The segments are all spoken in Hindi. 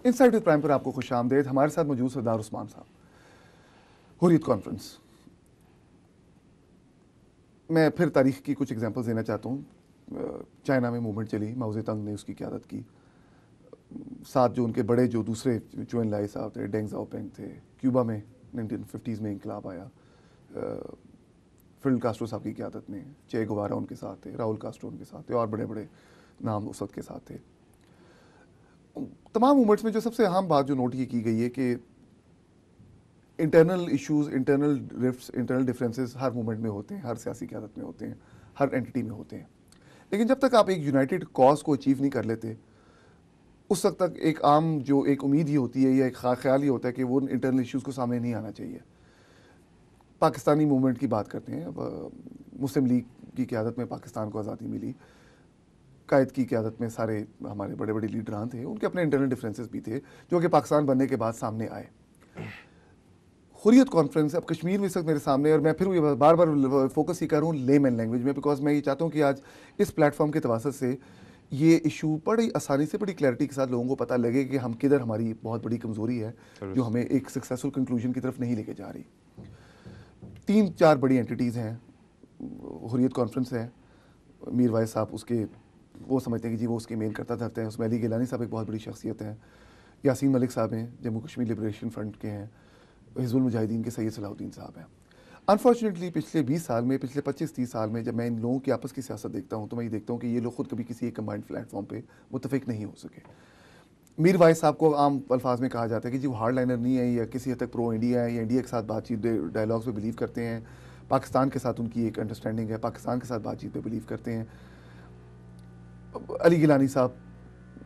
इनसाइड विद प्राइम पर आपको खुशामदीद। हमारे साथ मौजूद सरदार उस्मान साहब। हुर्रियत कॉन्फ्रेंस, मैं फिर तारीख की कुछ एग्जांपल्स देना चाहता हूँ। चाइना में मूवमेंट चली, माओ ज़ेडुंग ने उसकी क़यादत की। साथ जो उनके बड़े जो दूसरे चू एनलाई साहब थे, डेंग ज़ाओपिंग थे। क्यूबा में 1950s में इंकलाब आया, फिडेल कास्ट्रो साहब की क़यादत में। चे गुवारा उनके साथ थे, राउल कास्ट्रो उनके साथ थे, और बड़े बड़े नाम उस वक्त के साथ थे। तमाम मूवमेंट्स में जो सबसे अहम बात जो नोट ये की गई है कि internal issues, internal rifts, internal differences हर मूवमेंट में होते हैं, हर सियासी क़यादत में होते हैं, हर एंटिटी में होते हैं। लेकिन जब तक आप एक यूनाइटेड कॉज को अचीव नहीं कर लेते, उस वक्त तक एक आम जो एक उम्मीद ही होती है या एक ख्याल ही होता है कि वो इंटरनल इश्यूज़ को सामने नहीं आना चाहिए। पाकिस्तानी मूवमेंट की बात करते हैं, मुस्लिम लीग की क़यादत में पाकिस्तान को आज़ादी मिली। कायद की क़यादत में सारे हमारे बड़े बड़े लीडरान थे, उनके अपने इंटरनल डिफरेंसेस भी थे जो कि पाकिस्तान बनने के बाद सामने आए। हुर्रियत कॉन्फ्रेंस अब कश्मीर में इस वक्त मेरे सामने, और मैं फिर बार बार फोकस ही कर रहा हूँ लेमैन लैंग्वेज में, बिकॉज मैं ये चाहता हूँ कि आज इस प्लेटफॉर्म के तवासत से ये इशू बड़ी आसानी से, बड़ी क्लैरिटी के साथ लोगों को पता लगे कि हम किधर, हमारी बहुत बड़ी कमज़ोरी है जो हमें एक सक्सेसफुल कंक्लूजन की तरफ नहीं लेके जा रही। 3-4 बड़ी एंटिटीज़ हैं। हुर्रियत कॉन्फ्रेंस है, मीर वाइस साहब उसके वो समझते हैं कि जी वो उसके मेन करता धरते हैं। उसमें अली गिलानी साहब एक बहुत बड़ी शख्सियत हैं। यासीन मलिक साहब हैं, जम्मू कश्मीर लिबरेशन फ्रंट के हैं। हिज़्बुल मुजाहिदीन के सैयद सलाहुद्दीन साहब हैं। अनफॉर्चुनेटली पिछले 20 साल में, पिछले 25-30 साल में जब मैं इन लोगों की आपस की सियासत देखता हूँ तो मैं ये देखता हूँ कि ये लोग खुद कभी किसी एक कम्बाइंड प्लेटफॉर्म पे मुत्तफिक नहीं हो सके। मीर वाइस साहब को आम अल्फाज में कहा जाता है कि जी वो हार्ड लाइनर नहीं है, या किसी हद तक प्रो इंडिया है, या इंडिया के साथ बातचीत डायलॉग्स में बिलीव करते हैं। पाकिस्तान के साथ उनकी एक अंडरस्टैंडिंग है, पाकिस्तान के साथ बातचीत पे बिलीव करते हैं। अली गिलानी साहब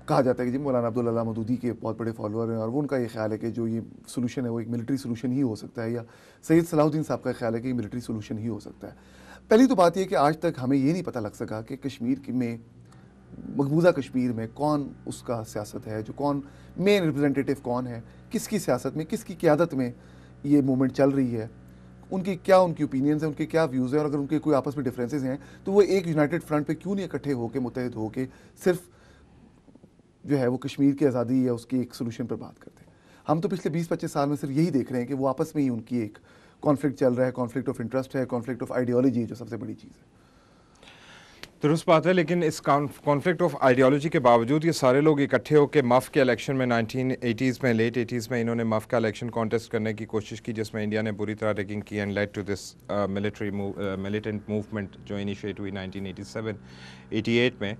कहा जाता है कि जी मौलाना अब्दुल अल्लाह मदूदी के बहुत बड़े फॉलोअर हैं, और वो उनका ये ख्याल है कि जो ये सोल्यूशन है वो एक मिलिट्री सोल्यूशन ही हो सकता है, या सैयद सलाहुद्दीन साहब का ख्याल है कि मिलिट्री सोल्यूशन ही हो सकता है। पहली तो बात यह कि आज तक हमें ये नहीं पता लग सका कि कश्मीर में, मकबूजा कश्मीर में कौन उसका सियासत है, जो कौन मेन रिप्रेजेंटेटिव कौन है, किसकी सियासत में, किसकी क़यादत में ये मूवमेंट चल रही है, उनकी क्या, उनकी ओपिनियंस हैं, उनके क्या व्यूज़ हैं, और अगर उनके कोई आपस में डिफरेंसेस हैं तो वो एक यूनाइटेड फ्रंट पे क्यों नहीं इकट्ठे होकर, मुत्तहिद होकर सिर्फ जो है वो कश्मीर की आज़ादी या उसकी एक सोल्यूशन पर बात करते हैं। हम तो पिछले 20-25 साल में सिर्फ यही देख रहे हैं कि वो आपस में ही उनकी एक कॉन्फ्लिक्ट चल रहा है, कॉन्फ्लिक्ट ऑफ इंटरेस्ट है, कॉन्फ्लिक्ट ऑफ आइडियोलॉजी जो सबसे बड़ी चीज़ है। दुरुस्त बात है, लेकिन इस कॉन्फ्लिक्ट ऑफ आइडियोलॉजी के बावजूद ये सारे लोग इकट्ठे होकर मफ़ के इलेक्शन में 1980s में, लेट 80s में इन्होंने मफ़ का इलेक्शन कॉन्टेस्ट करने की कोशिश की, जिसमें इंडिया ने बुरी तरह रैगिंग की and led to this militant movement जो इनिशिएट हुई 1987-88 में।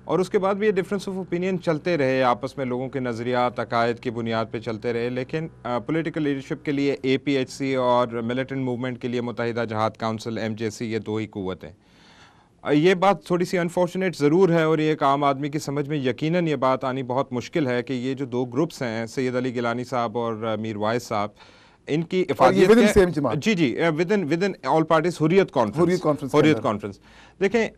और उसके बाद भी ये डिफरेंस ऑफ ओपिनियन चलते रहे, आपस में लोगों के नज़रियात अकायद की बुनियाद पे चलते रहे। लेकिन पॉलिटिकल लीडरशिप के लिए APHC और मिलिटेंट मूवमेंट के लिए मुत्तहिदा जहाद काउंसिल MJC, ये दो ही क़ुव्वतें। ये बात थोड़ी सी अनफॉर्चुनेट ज़रूर है, और ये एक आम आदमी की समझ में यकीनन ये बात आनी बहुत मुश्किल है कि ये जो दो ग्रुप्स हैं, सैयद अली गिलानी साहब और मीर वाइस साहब, इनकी with in all parties Hurriyat conference. देखें,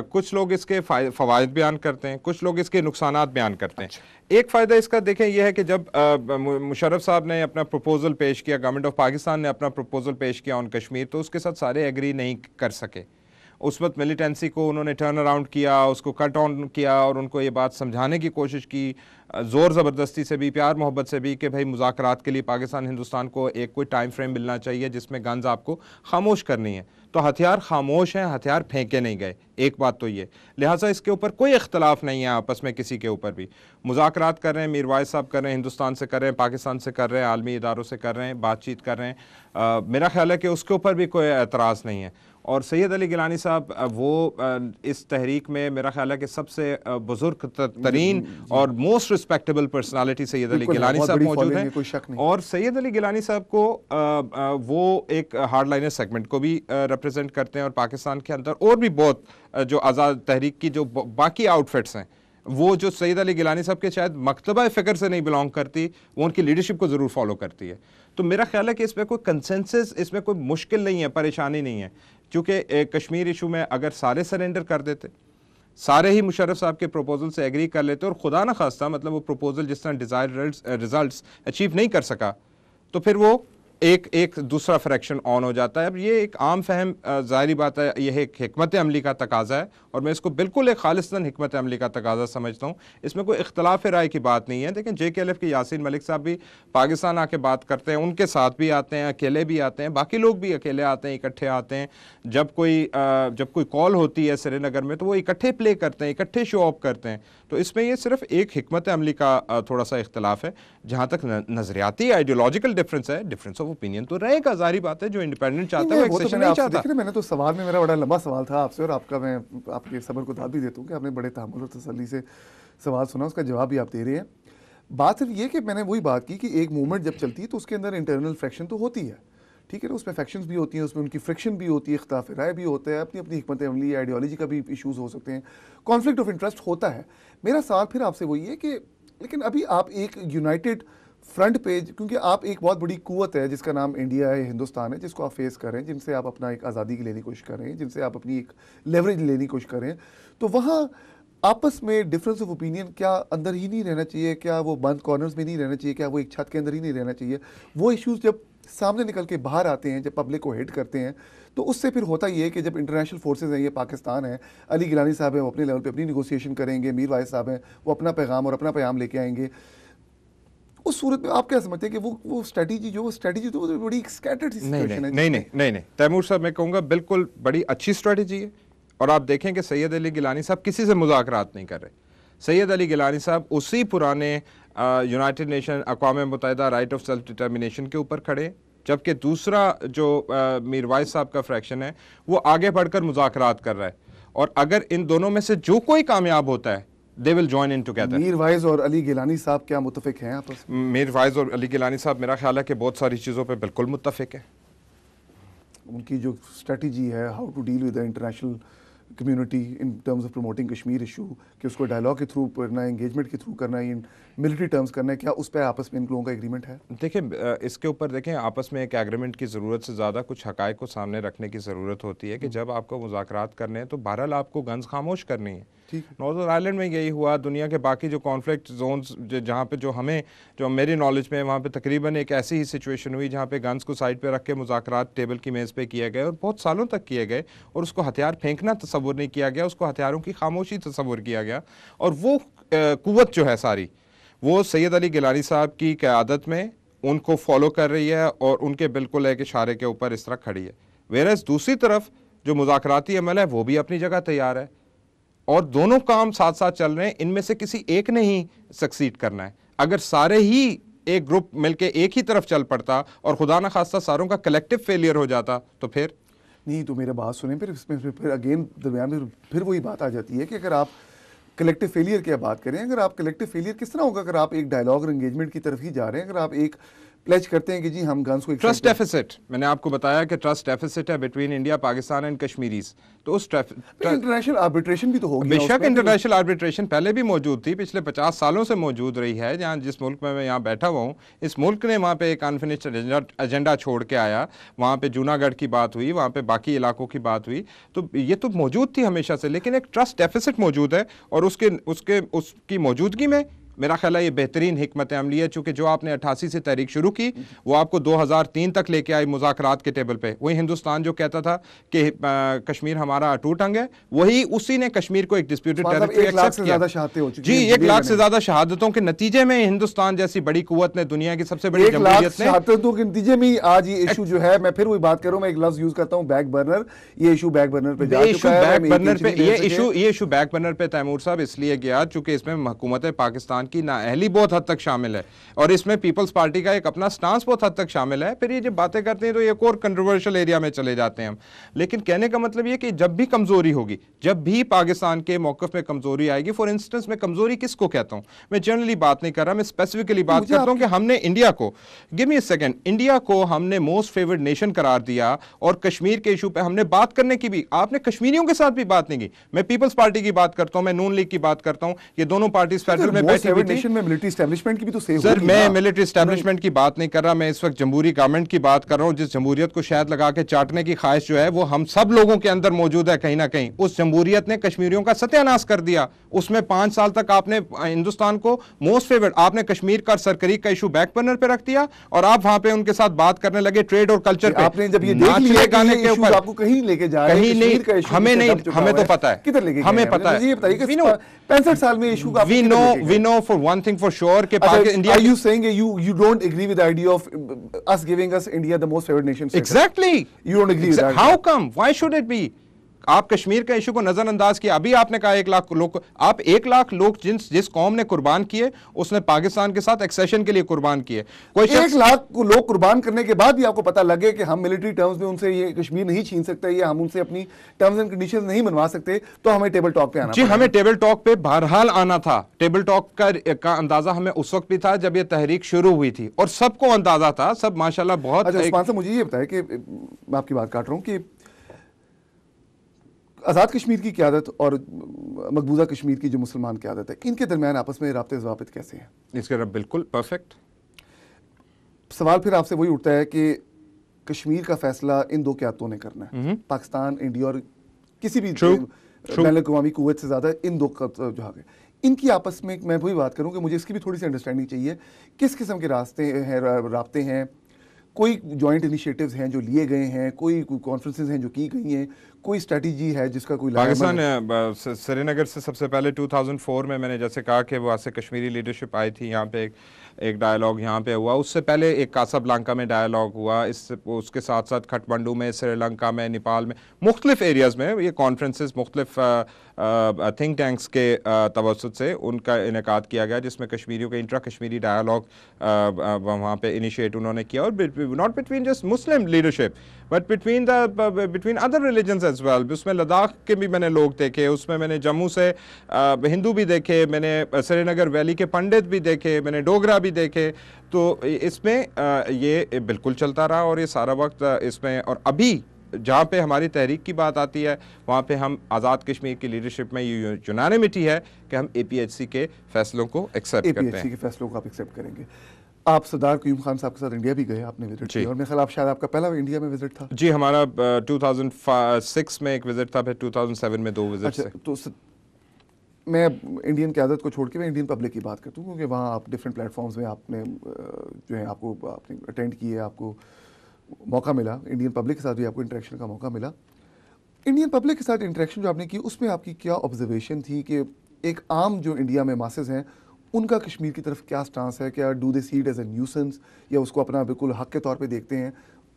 कुछ लोग इसके फ़वाइद बयान करते हैं, कुछ लोग इसके नुकसानात बयान करते हैं। एक फ़ायदा इसका देखें यह है कि जब मुशर्रफ साहब ने अपना प्रपोजल पेश किया, गवर्नमेंट ऑफ पाकिस्तान ने अपना प्रपोजल पेश किया ऑन कश्मीर, तो उसके साथ सारे एग्री नहीं कर सके। उस वक्त मिलिटेंसी को उन्होंने टर्न अराउंड किया, उसको कट ऑन किया, और उनको ये बात समझाने की कोशिश की, ज़ोर ज़बरदस्ती से भी, प्यार मोहब्बत से भी, कि भाई मुज़ाकरात के लिए पाकिस्तान हिंदुस्तान को एक कोई टाइम फ्रेम मिलना चाहिए जिसमें गन्स आपको खामोश करनी है। तो हथियार खामोश हैं, हथियार फेंके नहीं गए, एक बात तो ये। लिहाजा इसके ऊपर कोई इख्तलाफ नहीं है आपस में किसी के ऊपर भी। मुज़ाकरात कर रहे हैं, मीर वाइस साहब कर रहे हैं, हिंदुस्तान से कर रहे हैं, पाकिस्तान से कर रहे हैं, आलमी इदारों से कर रहे हैं, बातचीत कर रहे हैं। मेरा ख्याल है कि उसके ऊपर भी कोई एतराज़ नहीं है। और सैयद अली गिलानी साहब वो इस तहरीक में मेरा ख्याल है कि सबसे बुजुर्ग तरीन और most respectable personality Syed Ali Geelani sahab मौजूद हैं। और सैयद अली गिलानी साहब को वो एक हार्ड लाइनर सेगमेंट को भी रिप्रेजेंट करते हैं, और पाकिस्तान के अंदर और भी बहुत जो आज़ाद तहरीक की जो बाकी आउटफिट्स हैं, वो जो सैयद अली गिलानी साहब के शायद मकतबा फ़िक्र से नहीं बिलोंग करती, वो उनकी लीडरशिप को ज़रूर फॉलो करती है। तो मेरा ख्याल है कि इसमें कोई कंसेंसस, इसमें कोई मुश्किल नहीं है, परेशानी नहीं है। क्योंकि कश्मीर इशू में अगर सारे सरेंडर कर देते, सारे ही मुशर्रफ साहब के प्रपोजल से एग्री कर लेते, और खुदा ना खास्ता मतलब वो प्रपोजल जिस तरह डिज़ायर्ड रिजल्ट्स अचीव नहीं कर सका, तो फिर वो एक एक दूसरा फ्रैक्शन ऑन हो जाता है। अब ये एक आम फहम ज़ाहिरी बात है, यह एक हिकमत अमली का तकाजा है और मैं इसको बिल्कुल एक खालिस्तन हिकमत अमली का तकाजा समझता हूँ। इसमें कोई इख्तलाफ राय की बात नहीं है। लेकिन JKLF के यासीन मलिक साहब भी पाकिस्तान आके बात करते हैं, उनके साथ भी आते हैं, अकेले भी आते हैं, बाकी लोग भी अकेले आते हैं, इकट्ठे आते हैं। जब कोई कॉल होती है श्रीनगर में तो वो इकट्ठे प्ले करते हैं, इकट्ठे शो ऑफ करते हैं। तो इसमें ये सिर्फ एक हिकमत अमली का थोड़ा सा इख्तलाफ है। जहाँ तक नजरियाती आइडियोलॉजिकल डिफरेंस है, डिफरेंस ऑफ ओपिनियन तो रहेगा, जारी बात है। जो इंडिपेंडेंट चाहता है वो एक्सेशन नहीं चाहता। देखिए मैंने तो सवाल में, मेरा बड़ा लंबा सवाल था आपसे, और आपका मैं आपके सब्र को दाद भी देता हूँ कि आपने बड़े तहम्मुल और तसल्ली से सवाल सुना, उसका जवाब भी आप दे रहे हैं। बात सिर्फ ये कि मैंने वही बात की कि एक मूवमेंट जब चलती है तो उसके अंदर इंटरनल फ्रैक्शन तो होती है, ठीक है ना, उसमें फैक्शंस भी होती हैं, उसमें उनकी फ्रिक्शन भी होती है, इख्तिलाफ राय भी होता है, अपनी अपनी हिकमत अमली आइडियोलॉजी का भी इशूज़ हो सकते हैं, कॉन्फ्लिक्ट ऑफ इंटरेस्ट होता है। मेरा सवाल फिर आपसे वही है कि लेकिन अभी आप एक यूनाइटेड फ्रंट पेज, क्योंकि आप एक बहुत बड़ी कुव्वत है जिसका नाम इंडिया है, हिंदुस्तान है, जिसको आप फेस कर रहे हैं, जिनसे आप अपना एक आज़ादी की लेने की कोशिश कर रहे हैं, जिनसे आप अपनी एक लेवरेज लेने की कोशिश कर रहे हैं, तो वहाँ आपस में डिफरेंस ऑफ ओपिनियन क्या अंदर ही नहीं रहना चाहिए? क्या वो बंद कॉर्नर्स में नहीं रहना चाहिए? क्या वो एक छत के अंदर ही नहीं रहना चाहिए? वो इश्यूज जब सामने निकल के बाहर आते हैं, जब पब्लिक को हिट करते हैं, तो उससे फिर होता ही है कि जब इंटरनेशनल फोर्सेज हैं, ये पाकिस्तान है, अली गिलानी साहब हैं, वो अपने लेवल पे अपनी निगोसिएशन करेंगे, मीर वाइस साहब हैं, वो अपना पैगाम और अपना पैगाम लेके आएंगे, उस सूरत में आप क्या समझते हैं कि वो स्ट्रेटजी तो बड़ी स्कैटर्ड सिचुएशन है? नहीं, तैमूर साहब मैं कहूँगा बिल्कुल बड़ी अच्छी स्ट्रेटजी है। और आप देखें कि सैयद अली गिलानी साहब किसी से मुज़ाकरात नहीं कर रहे। सैयद अली गिलानी साहब उसी पुराने यूनाइटेड नेशन अक़वाम मुत्तहिदा राइट ऑफ सेल्फ डिटर्मिनेशन के ऊपर खड़े, जबकि दूसरा जो मीर वाइस साहब का फ्रैक्शन है वो आगे बढ़कर मुज़ाकरात कर रहा है। और अगर इन दोनों में से जो कोई कामयाब होता है they will join in together. Mir wise और अली गिलानी साहब क्या मुत्तफिक हैं आपस में? मीर वाइज और अली गिलानी साहब मेरा ख्याल है कि बहुत सारी चीज़ों पे बिल्कुल मुत्तफिक है। उनकी जो स्ट्रेटजी है how to deal with the international community in terms of promoting Kashmir issue, कि उसको डायलॉग के थ्रू करना है, इंगेजमेंट के थ्रू करना है, इन मिलिट्री टर्म्स करना है, क्या उस पर आपस में इन लोगों का एग्रीमेंट है? देखिए इसके ऊपर देखें, आपस में एक एग्रीमेंट की ज़रूरत से ज़्यादा कुछ हक़ाइक़ को सामने रखने की ज़रूरत होती है कि जब आपको मुज़ाकरात करने हैं तो बहरहाल आपको गन्स खामोश करनी है। नॉर्दर्न आयरलैंड में यही हुआ, दुनिया के बाकी जो कॉन्फ्लिक्ट जोन्स जहाँ पे जो मेरी नॉलेज में वहाँ पे तकरीबन एक ऐसी ही सिचुएशन हुई जहाँ पे गन्स को साइड पे रख के मुज़ाकरात टेबल की मेज़ पे किए गए और बहुत सालों तक किए गए, और उसको हथियार फेंकना तसव्वुर नहीं किया गया, उसको हथियारों की खामोशी तसव्वुर किया गया। और वो कुव्वत जो है सारी वो सैयद अली गिलानी साहब की क़यादत में उनको फॉलो कर रही है और उनके बिल्कुल एक इशारे के ऊपर इस तरह खड़ी है। वेरएज़ दूसरी तरफ जो मुज़ाकराती अमल है वो भी अपनी जगह तैयार है और दोनों काम साथ साथ चल रहे हैं। इनमें से किसी एक ने ही सक्सीड करना है। अगर सारे ही एक ग्रुप मिलके एक ही तरफ चल पड़ता और खुदा न खास्ता सारों का कलेक्टिव फेलियर हो जाता तो फिर नहीं। तो मेरा बात सुने, फिर इसमें फिर अगेन दरमियान में फिर वही बात आ जाती है कि अगर आप कलेक्टिव फेलियर की बात करें, अगर आप कलेक्टिव फेलियर किस तरह होगा अगर आप एक डायलॉग और एंगेजमेंट की तरफ ही जा रहे हैं, अगर आप एक प्लेज करते हैं कि जी हम गन्स को ट्रस्ट डेफिसिट, मैंने आपको बताया कि ट्रस्ट डेफिसिट है between India Pakistan and Kashmiris, तो उस इंटरनेशनल आर्बिट्रेशन भी तो होगी। बेशक इंटरनेशनल आर्बिट्रेशन पहले भी मौजूद थी, पिछले 50 सालों से मौजूद रही है। जहाँ जिस मुल्क में मैं यहाँ बैठा हुआ हूँ, इस मुल्क ने वहाँ पे एक अनफिनिश्ड एजेंडा छोड़ के आया। वहाँ पे जूनागढ़ की बात हुई, वहाँ पे बाकी इलाकों की बात हुई, तो ये तो मौजूद थी हमेशा से, लेकिन एक ट्रस्ट डेफिसिट मौजूद है और उसकी मौजूदगी में मेरा ख्याल है ये बेहतरीन हिकमत अमली है। चूँकि जो आपने 88 से तहरीक शुरू की वो आपको 2003 तक लेके आई मुज़ाकरात के टेबल पे। वही हिंदुस्तान जो कहता था कि कश्मीर हमारा अटूट अंग है, वही उसी ने कश्मीर को एक डिस्प्यूटेड टेरिटरी एक्सेप्ट किया। जी, 1 लाख से ज़्यादा शहादतों के नतीजे में हिंदुस्तान जैसी बड़ी कुव्वत ने, दुनिया की सबसे बड़ी जमहूरियत ने, शहादतों के नतीजे में आज ये इशू जो है, मैं फिर वही बात कर रहा हूँ, मैं एक लफ्ज़ यूज़ करता हूँ, बैक बर्नर। ये इशू बैक बर्नर पे जा चुका है। ये इशू बैक बर्नर पे तैमूर साहब इसलिए गया चूँकि इसमें हुकूमत पाकिस्तान की नाअहली बहुत हद तक शामिल है और इसमें पीपल्स पार्टी का एक अपना स्टांस बहुत हद तक शामिल है। फिर ये जब बातें करते हैं तो एक और कंट्रोवर्शियल एरिया में चले जाते हैं हम। लेकिन कहने का मतलब ये कि जब भी कमजोरी होगी, जब भी पाकिस्तान के मौक़िफ़ में कमजोरी आएगी, फॉर इंस्टेंस मैं कमजोरी किसको कहता हूं, मैं जनरली बात नहीं कर रहा, मैं स्पेसिफिकली बात करता हूं कि हमने इंडिया को, give me a second, India को हमने मोस्ट फेवर्ड नेशन करार दिया और कश्मीर के इशू पे हमने बात करने की भी, आपने कश्मीरियों के साथ भी बात नहीं की। मैं पीपल्स पार्टी की बात करता हूं, मैं नून लीग की बात करता हूं, ये दोनों पार्टीज फेडरल में बैठी हुई थी। नेशन में मिलिट्री एस्टेब्लिशमेंट की भी तो से सर होगी मैं ना। मिलिट्री एस्टेब्लिशमेंट की बात नहीं कर रहा, मैं इस वक्त जमहूरी गवर्नमेंट की बात कर रहा हूं, जिस जमहूरियत को शायद लगा के चाटने की ख्वाहिश जो है वो हम सब लोगों के अंदर मौजूद है कहीं ना कहीं। उस जमहूरियत ने कश्मीरियों का सत्यानाश कर दिया। उसमें 5 साल तक आपने हिंदुस्तान को मोस्ट फेवर्ड, आपने कश्मीर का सरकरी का इशू बैक बर्नर पे रख दिया और आप वहां पे उनके साथ बात करने लगे ट्रेड और कल्चर पे। आपने जब ये देख लिया कि ये इश्यूज आपको कहीं लेके जा रहे हैं, कहीं नहीं, कश्मीर का इशू हमें नहीं, हमें तो पता है, किधर लेके हमें पता है। मुझे ये बताइए कि 65 साल में इशू का we know for one thing for sure कि India, are you saying you don't agree with the idea of us giving us India the most favored nation status? Exactly. You don't agree with that? How come? Why should it be? आप कश्मीर का इशू को नजरअंदाज किया। अभी आपने कहा 1 लाख लोग, आप 1 लाख लोग जिस कौम ने कुर्बान किए उसने पाकिस्तान के साथ एक्सेशन के लिए कुर्बान किए। कोई 1 लाख लोग कुर्बान करने के बाद भी आपको पता लगे कि हम मिलिट्री टर्म्स में उनसे ये कश्मीर नहीं छीन सकते, ये हम उनसे अपनी टर्म्स एंड कंडीशंस नहीं बनवा सकते, तो हमें टेबल टॉक पे आना जी, हमें टेबल टॉक पे बहरहाल आना था। टेबल टॉक का अंदाजा हमें उस वक्त भी था जब ये तहरीक शुरू हुई थी और सबको अंदाजा था, सब माशाल्लाह बहुत। अच्छा उस्मान साहब, मुझे ये बताया कि मैं आपकी बात काट रहा हूँ कि आज़ाद कश्मीर की क़यादत और मकबूजा कश्मीर की जो मुसलमान क़यादत है, इनके दरमियान आपस में राब्ते ज़वाबित कैसे हैं? इसके रब बिल्कुल परफेक्ट। सवाल फिर आपसे वही उठता है कि कश्मीर का फैसला इन 2 क़यादतों ने करना है, पाकिस्तान, इंडिया और किसी भी बैनुल-अक़वामी कुव्वत से ज़्यादा इन 2 का जो है, इनकी आपस में मैं वही बात करूँ कि मुझे इसकी भी थोड़ी सी अंडरस्टैंडिंग चाहिए। किस किस्म के रास्ते हैं, राब्ते हैं, कोई जॉइंट इनिशिएटिव्स हैं जो लिए गए हैं, कोई कॉन्फ्रेंसेस हैं जो की गई हैं, कोई स्ट्रेटजी है जिसका कोई पाकिस्तान श्रीनगर से सबसे पहले 2004 में मैंने जैसे कहा कि वहाँ से कश्मीरी लीडरशिप आई थी, यहाँ पे एक डायलॉग यहाँ पे हुआ। उससे पहले एक कासाब्लांका में डायलॉग हुआ, उसके साथ साथ खटमंडू में, श्रीलंका में, नेपाल में, मुख्तलिफ एरियाज़ में ये कॉन्फ्रेंसेस मुख्तलिफ थिंक टैंक्स के तवस्सुत से उनका इनेकाद किया गया, जिसमें कश्मीरियों के इंट्रा कश्मीरी डायलॉग वहाँ पे इनिशिएट उन्होंने किया। और not between just Muslim leadership but between other religions as well. उसमें लद्दाख के भी मैंने लोग देखे, उसमें मैंने जम्मू से हिंदू भी देखे, मैंने श्रीनगर वैली के पंडित भी देखे, मैंने डोगरा भी देखे। तो इसमें ये बिल्कुल चलता रहा और ये सारा वक्त इसमें। और अभी जहाँ पे हमारी तहरीक की बात आती है वहाँ पे हम आज़ाद कश्मीर की लीडरशिप में ये यूनानिमिटी है कि हम APHC के फैसलों को एक्सेप्ट करते हैं। APHC के फैसलों को आप एक्सेप्ट करेंगे। आप सरदार क़यूम खान साहब के साथ इंडिया भी गए, आपने विजिट किया और मेरे ख्याल शायद आपका पहला इंडिया में विजिट था। जी, हमारा 2006 में एक विजिट था, फिर 2007 में 2 विजिट। अच्छा, तो मैं इंडियन क़यादत को छोड़ के मैं इंडियन पब्लिक की बात करता हूँ, क्योंकि वहाँ आप डिफरेंट प्लेटफॉर्म्स में आपने जो है आपने अटेंड किए, आपको मौका मिला, इंडियन पब्लिक के साथ भी आपको इंटरेक्शन का मौका मिला। इंडियन पब्लिक के साथ इंटरेक्शन जो आपने की, उसमें आपकी क्या ऑब्जर्वेशन थी कि एक आम जो इंडिया में मासेस हैं उनका कश्मीर की तरफ क्या स्टांस है? क्या do they see it as a nuisance या उसको अपना बिल्कुल हक के तौर पे देखते हैं?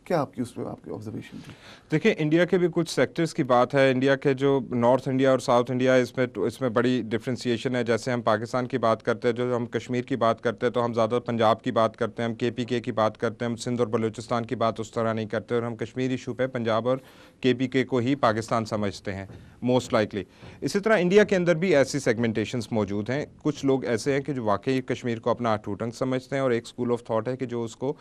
क्या आपकी उसमें आपकी ऑब्जर्वेशन थी? देखिए, इंडिया के भी कुछ सेक्टर्स की बात है। इंडिया के जो नॉर्थ इंडिया और साउथ इंडिया, इसमें बड़ी डिफ्रेंसिएशन है। जैसे हम पाकिस्तान की बात करते हैं, जो हम कश्मीर की बात करते हैं तो हम ज़्यादा पंजाब की बात करते हैं, हम KPK की बात करते हैं, हम सिंध और बलूचिस्तान की बात उस तरह नहीं करते, और हम कश्मीर इशू पे पंजाब और KPK को ही पाकिस्तान समझते हैं मोस्ट लाइकली। इसी तरह इंडिया के अंदर भी ऐसी सेगमेंटेशंस मौजूद हैं। कुछ लोग ऐसे हैं कि जो वाकई कश्मीर को अपना अटूट अंग समझते हैं, और एक स्कूल ऑफ थॉट है कि जो उसको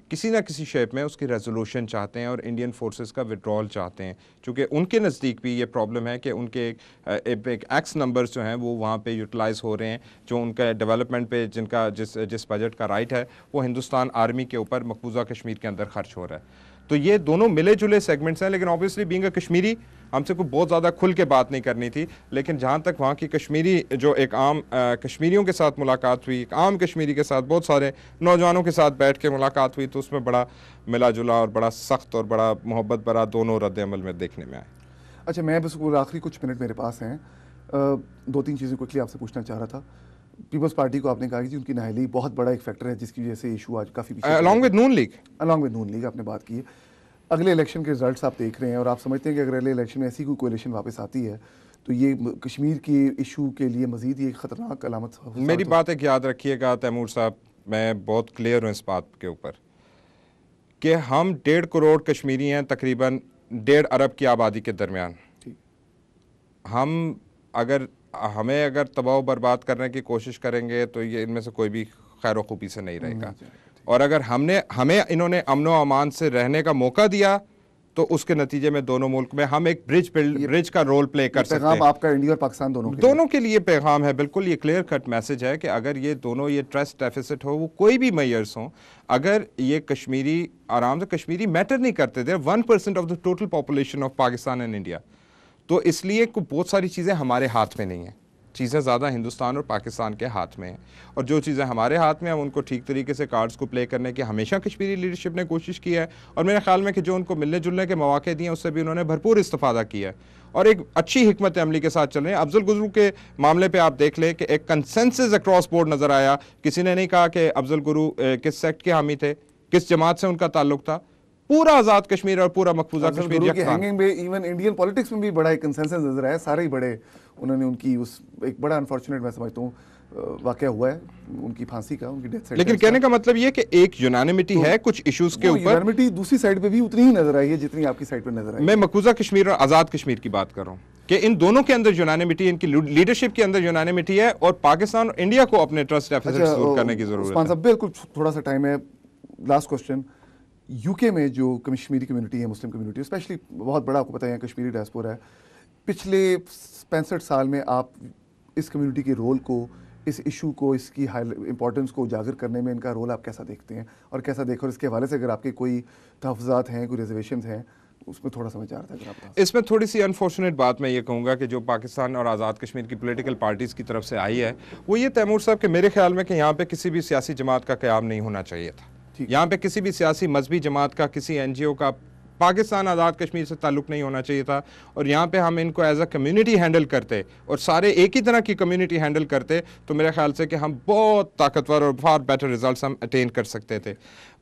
किसी ना किसी शेप में उसकी रेजोल्यूशन चाहते हैं और इंडियन फोर्सेस का विड्रॉल चाहते हैं। चूँकि उनके नज़दीक भी ये प्रॉब्लम है कि उनके एक एक्स नंबर्स जो हैं वो वहाँ पे यूटिलाइज़ हो रहे हैं, जो उनका डेवलपमेंट पे जिनका जिस बजट का राइट है वो हिंदुस्तान आर्मी के ऊपर मकबूजा कश्मीर के अंदर खर्च हो रहा है। तो ये दोनों मिले जुले सेगमेंट्स हैं। लेकिन ऑब्वियसली बीइंग अ कश्मीरी हमसे कोई बहुत ज़्यादा खुल के बात नहीं करनी थी, लेकिन जहाँ तक वहाँ की कश्मीरी जो एक आम कश्मीरियों के साथ मुलाकात हुई, एक आम कश्मीरी के साथ बहुत सारे नौजवानों के साथ बैठ के मुलाकात हुई, तो उसमें बड़ा मिला जुला और बड़ा सख्त और बड़ा मोहब्बत भरा दोनों रद्द अमल में देखने में आए। अच्छा, मैं बस आखिरी कुछ मिनट मेरे पास हैं, 2-3 चीज़ें क्विकली आपसे पूछना चाह रहा था। पीपल्स पार्टी को आपने कहा कि उनकी नाअहली बहुत बड़ा एक फैक्टर है जिसकी वजह से इशू आज काफ़ी अलॉन्ग विद नून लीग आपने बात की है। अगले इलेक्शन के रिजल्ट्स आप देख रहे हैं और आप समझते हैं कि अगर अगले इलेक्शन में ऐसी कोई कोalition वापस आती है तो ये कश्मीर के इशू के लिए मजीद ये खतरनाक अलामत। मेरी बात एक याद रखिएगा तैमूर साहब, मैं बहुत क्लियर हूँ इस बात के ऊपर कि हम 1.5 करोड़ कश्मीरी हैं, तकरीबन 1.5 अरब की आबादी के दरमियान। हमें अगर तबाह बर्बाद करने की कोशिश करेंगे तो ये इनमें से कोई भी खैर खूबी से नहीं रहेगा। और अगर हमें इन्होंने अमन व अमान से रहने का मौका दिया तो उसके नतीजे में दोनों मुल्क में हम एक ब्रिज का रोल प्ले कर सकते हैं। पैगाम आपका इंडिया और पाकिस्तान दोनों के लिए पैगाम है, बिल्कुल ये क्लियर कट मैसेज है कि अगर ये दोनों, ये ट्रस्ट डेफिसिट हो, वो कोई भी मेयर्स हों, अगर ये कश्मीरी आराम से, कश्मीरी मैटर नहीं करते, there 1% of the total population of Pakistan and India, तो इसलिए बहुत सारी चीज़ें हमारे हाथ में नहीं हैं, चीज़ें ज़्यादा हिंदुस्तान और पाकिस्तान के हाथ में हैं, और जो चीज़ें हमारे हाथ में हैं उनको ठीक तरीके से कार्ड्स को प्ले करने की हमेशा कश्मीरी लीडरशिप ने कोशिश की है, और मेरे ख्याल में कि जो उनको मिलने जुलने के मौके दिए उससे भी उन्होंने भरपूर इस्तेफादा किया है और एक अच्छी हिकमत अमली के साथ चल रहे हैं। अफजल गुरु के मामले पे आप देख लें कि एक कंसेंसस अक्रॉस बोर्ड नज़र आया, किसी ने नहीं कहा कि अफजल गुरु किस सेक्ट के हामी थे, किस जमात से उनका ताल्लुक था, पूरा आज़ाद कश्मीर और पूरा मकबूजा कश्मीर हैंगिंग में इवन इंडियन पॉलिटिक्स में भी बड़ा एक कंसेंसस नजर आया, सारे ही बड़े उन्होंने उनकी उस एक बड़ा अनफॉर्चुनेट मैं समझता हूँ वाकया हुआ है उनकी फांसी का, उनकी डेथ सेंटेंस। लेकिन कहने का मतलब ये कि एक यूनानिमिटी है कुछ इश्यूज के ऊपर। यूनानिमिटी दूसरी साइड पे भी उतनी ही नजर आई है जितनी आपकी साइड पे नजर आई। मैं मकबूजा कश्मीर और आज़ाद कश्मीर की बात कर रहा हूँ कि इन दोनों के अंदर यूनानिमिटी, इनकी लीडरशिप के अंदर यूनानिमिटी है, और पाकिस्तान और इंडिया को अपने ट्रस्ट डेफिसिट दूर करने की जरूरत है। बिल्कुल, थोड़ा सा टाइम है, लास्ट क्वेश्चन। यूके में जो कश्मीरी कम्युनिटी है, मुस्लिम कम्युनिटी स्पेशली, बहुत बड़ा आपको पता है कश्मीरी डायस्पोरा है, पिछले 65 साल में आप इस कम्युनिटी के रोल को, इस इशू को, इसकी इंपॉर्टेंस को उजागर करने में इनका रोल आप कैसा देखते हैं और कैसा देखो, और इसके हवाले से अगर आपके कोई तहफ़्फ़ुज़ात हैं, कोई रिजर्वेशन हैं, उसमें थोड़ा समझ आ रहा था अगर आप। इसमें थोड़ी सी अनफॉर्चुनेट बात मैं ये कहूँगा कि जो पाकिस्तान और आज़ाद कश्मीर की पॉलिटिकल पार्टीज़ की तरफ से आई है वो ये, तैमूर साहब, कि मेरे ख्याल में कि यहाँ पे किसी भी सियासी जमात का क़याम नहीं होना चाहिए था। यहाँ पे किसी भी सियासी मजहबी जमात का, किसी NGO का पाकिस्तान आज़ाद कश्मीर से ताल्लुक़ नहीं होना चाहिए था, और यहाँ पे हम इनको एज अ कम्युनिटी हैंडल करते और सारे एक ही तरह की कम्युनिटी हैंडल करते तो मेरे ख्याल से कि हम बहुत ताकतवर और फार बेटर रिजल्ट्स हम अटेन कर सकते थे।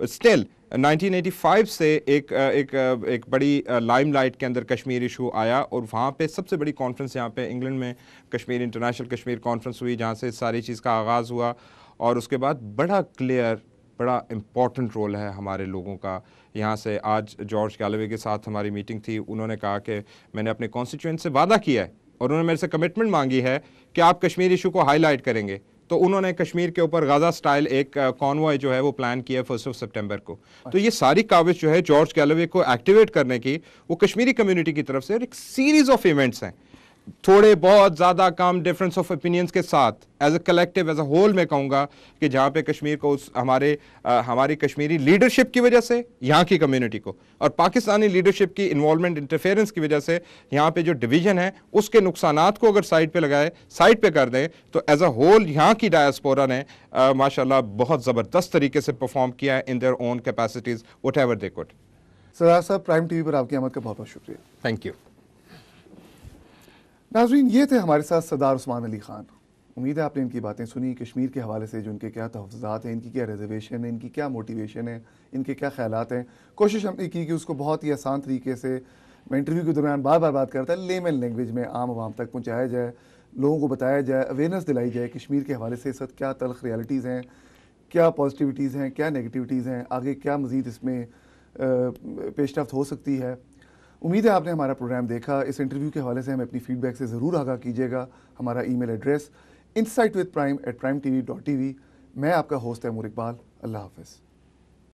स्टिल 1985 से एक बड़ी लाइमलाइट के अंदर कश्मीर इशू आया, और वहाँ पे सबसे बड़ी कॉन्फ्रेंस यहाँ पे इंग्लैंड में कश्मीर इंटरनेशनल कश्मीर कॉन्फ्रेंस हुई, जहाँ से सारी चीज़ का आगाज़ हुआ, और उसके बाद बड़ा क्लियर, बड़ा इम्पॉर्टेंट रोल है हमारे लोगों का। यहाँ से आज जॉर्ज गैलोवे के साथ हमारी मीटिंग थी, उन्होंने कहा कि मैंने अपने कॉन्स्टिट्यूएंट से वादा किया है और उन्होंने मेरे से कमिटमेंट मांगी है कि आप कश्मीर इशू को हाईलाइट करेंगे, तो उन्होंने कश्मीर के ऊपर गाज़ा स्टाइल एक कॉन्वॉय जो है वो प्लान किया 1 सितंबर को। तो ये सारी काविश जो है जॉर्ज गैलोवे को एक्टिवेट करने की, वो कश्मीरी कम्युनिटी की तरफ से, और एक सीरीज ऑफ इवेंट्स हैं, थोड़े बहुत ज़्यादा कम डिफरेंस ऑफ ओपिनियंस के साथ, as a collective, as a whole मैं कहूँगा कि जहाँ पे कश्मीर को हमारी कश्मीरी लीडरशिप की वजह से यहाँ की कम्युनिटी को, और पाकिस्तानी लीडरशिप की इन्वॉल्वमेंट, इंटरफेरेंस की वजह से यहाँ पे जो डिवीजन है उसके नुकसानात को अगर साइड पे कर दें, तो एज अ होल यहाँ की डायस्पोरा ने माशाल्लाह बहुत ज़बरदस्त तरीके से परफॉर्म किया है in their own capacities, whatever they could. सरदार साहब, प्राइम TV पर आपकी आमद का बहुत बहुत शुक्रिया। Thank you. नाज़रीन, ये थे हमारे साथ सरदार उस्मान अली खान। उम्मीद है आपने इनकी बातें सुनी, कश्मीर के हवाले से जो इनके क्या तहफ़्फ़ुज़ात हैं, इनकी क्या रिजर्वेशन है, इनकी क्या मोटिवेशन है, इनके क्या ख्यालात हैं। कोशिश हमने की कि उसको बहुत ही आसान तरीके से, मैं इंटरव्यू के दौरान बार बार बात करता है, लेमन लैंग्वेज में आम आवाम तक पहुँचाया जाए, लोगों को बताया जाए, अवेयरनेस दिलाई जाए कश्मीर के हवाले से इस वक्त क्या तल्ख़ रियलिटीज़ हैं, क्या पॉजिटिविटीज़ हैं, क्या नेगेटिविटीज़ हैं, आगे क्या मज़ीद इसमें पेशरफ्त हो सकती है। उम्मीद है आपने हमारा प्रोग्राम देखा। इस इंटरव्यू के हवाले से हमें अपनी फ़ीडबैक से ज़रूर आगाह कीजिएगा। हमारा ईमेल एड्रेस insightwithprime@primetv.tv। मैं आपका होस्ट तैमूर इकबाल। अल्लाह हाफ़िज़।